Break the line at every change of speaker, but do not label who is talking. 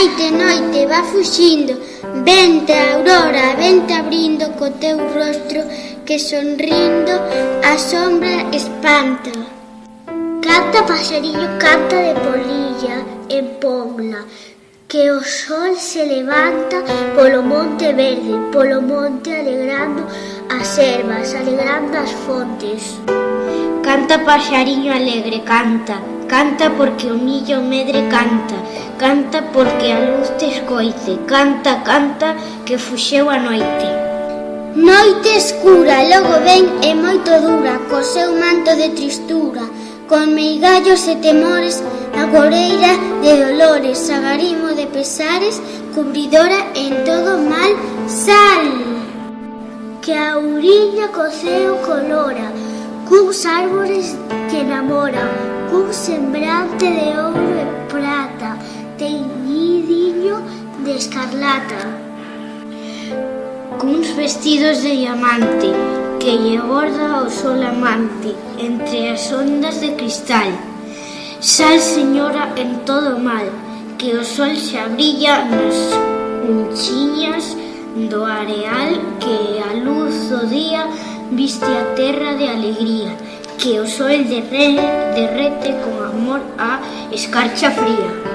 Noite, noite, va fuxindo, vente a aurora, vente abrindo co teu rostro que sonrindo a sombra espanta. Canta paxariño, canta de polilla en Pobla, que o sol se levanta polo monte verde, polo monte alegrando as ervas, alegrando as fontes. Canta paxariño alegre, canta, canta porque o millo medre canta, canta porque a luz te escoite, canta, canta que fuxeu a noite. Noite escura, logo ven e moito dura, co seu manto de tristura, con meigallos e temores, agoreira de dolores, agarimo de pesares, cubridora en todo mal, sal. Que a ouriña co ceo colora, cuns árbores que enamoran, cun sembrante de ouro e prata, teñidiño de escarlata, cuns vestidos de diamante, que lle borda o sol amante, entre as ondas de cristal. Sal, señora, en todo mal, que o sol xa brilla nas cunchiñas do areal, que a luz do día viste a terra de alegría, que o sol derrete con amor a escarcha fría.